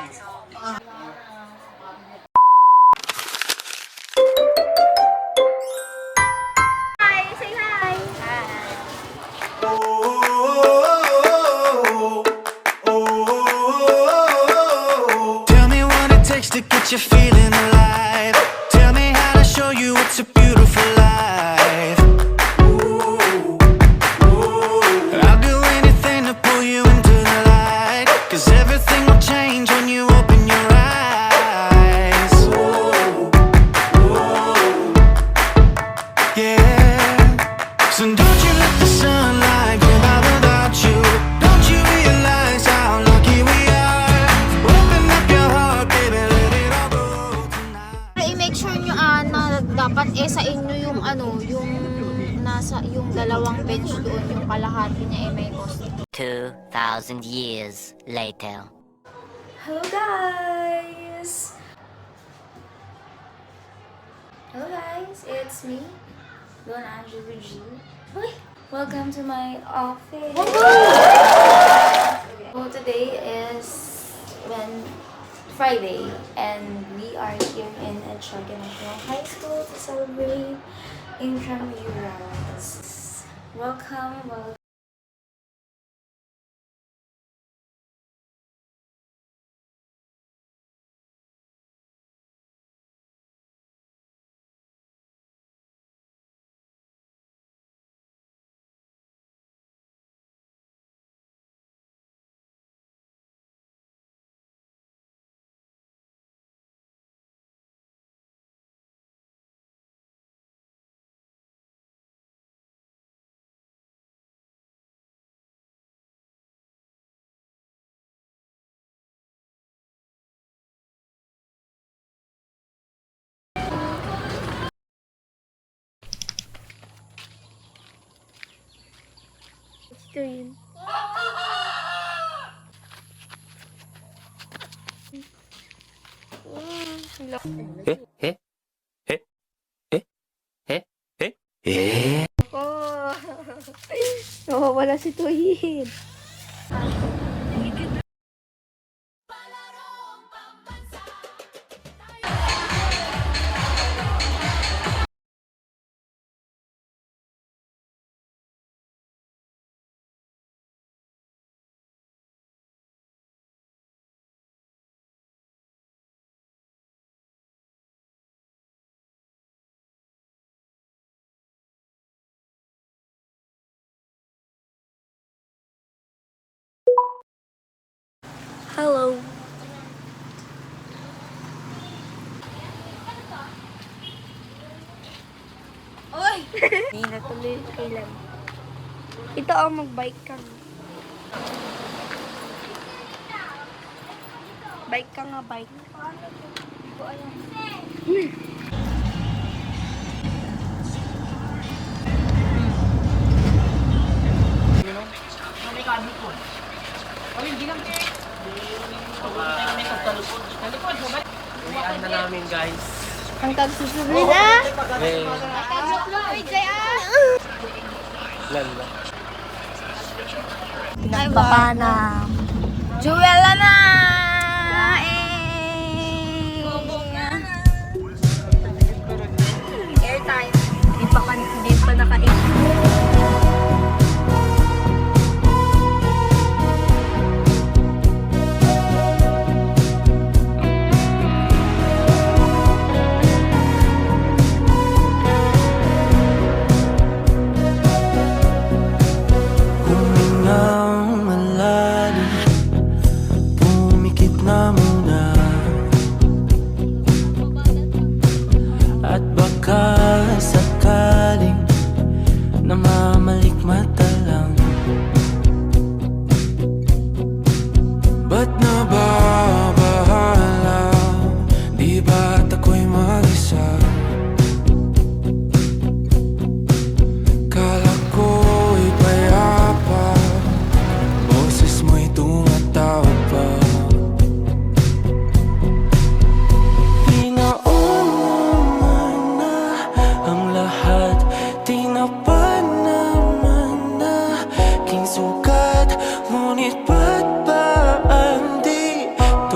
Hi, say hi. Tell me what it takes to get you feeling alive. Tell me how to show you it's a beautiful life. I'll do anything to pull you into the light, 'cause everything will change when you open your eyes. Yeah. So don't you let the sunlight go by without you. Don't you realize how lucky we are? Open up your heart, baby, let it all go tonight. I-make sure nyo na dapat sa inyo yung yung nasa yung dalawang bench doon, yung kalahati niya may post. 2,000 years later. Hello guys! Hello guys, it's me, Don Angelo G. Welcome to my office. So today is Friday and we are here in Etchogue National High School to celebrate Intramurals. Welcome. Ito yun. Oh, wala si Tuyin. Hello. Oy! Hindi na tuloy kailan. Ito ang mag-bike ka. Bike ka nga, bike. Hindi ko alam. Iyan na namin guys. Ang tagsusuloy na! Eh, Tagsusuloy, Jaya! lala. Pinagpapana. Juwela na! Airtime. Hindi pa nakain. Humingang malalim,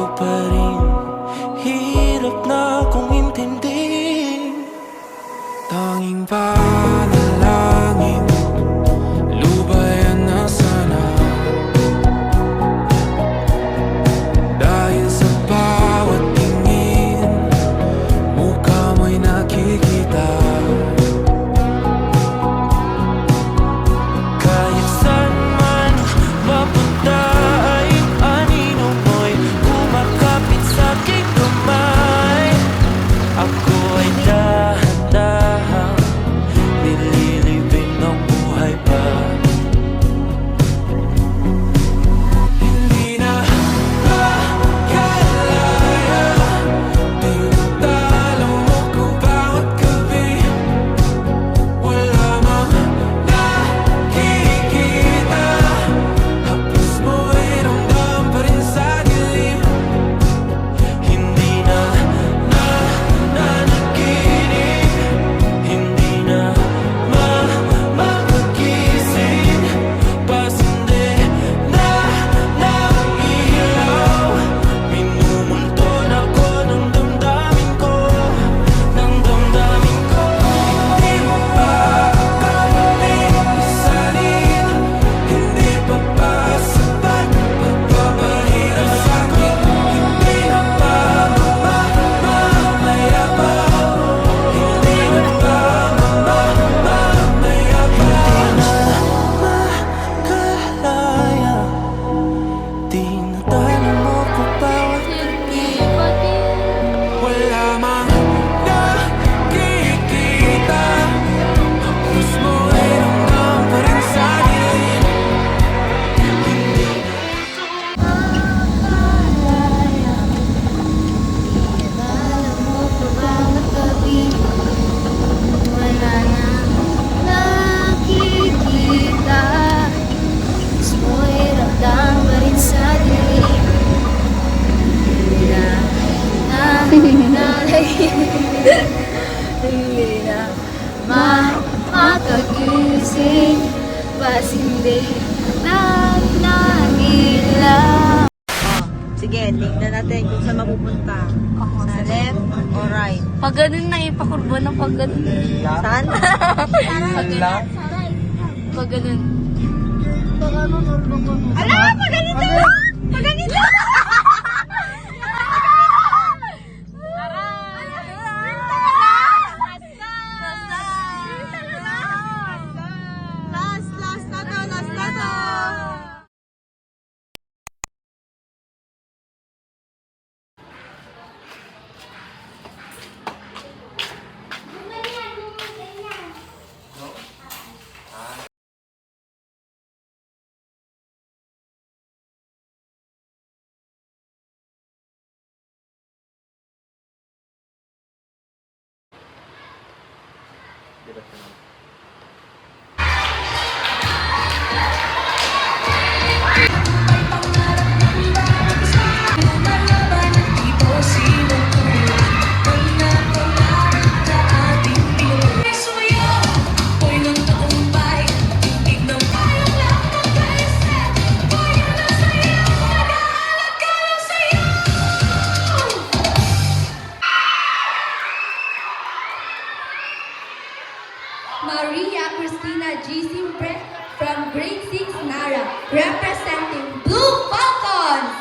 nandito pa rin. Hirap na akong intindihin. Tanging panalangin, lubayan na sana. Dahil sa bawat tingin, mukha mo'y nakikita. Kahit saan man mapunta ay anino mo'y kumakapit sa aking kamay. Ako ay dahan-dahan nililibing ng buhay pa. Hindi na makalaya, tinatalo mo ko bawat gabi. Wala mang nakikita, hapos mo ay ramdam pa rin sa dilim. Hindi na nanaginip, hindi na mapagising. Pasindi na ng ilaw, minumulton ako ng damdamin ko, ng damdamin ko. Hindi mo pa akalain isalin, hindi pa ba sapat pagpapahirap sa'kin? Hindi na ba mamamaya pa? Hindi na ba mamamaya pa? Makalaya, tinatalo mo ko bawat gabi. Wala mang nakikita, hapos mo ay ramdam pa rin sa dilim. Hindi Alam mo pa bawat gabi, wala na nakikita. Mas mo'y ramdam pa rin sa dilim. Hindi na makagising, pasindi ng ilaw. Sige, tingnan natin kung saan mapupunta. Sa left or right? Pag ganun na ipakurbo ng pag ganun. Saan? Pag ganun. Alam! Pag ganito! Pag ganito! Last na to! Maria Cristina G. Simbre from Grade 6 Nara, representing Blue Falcons!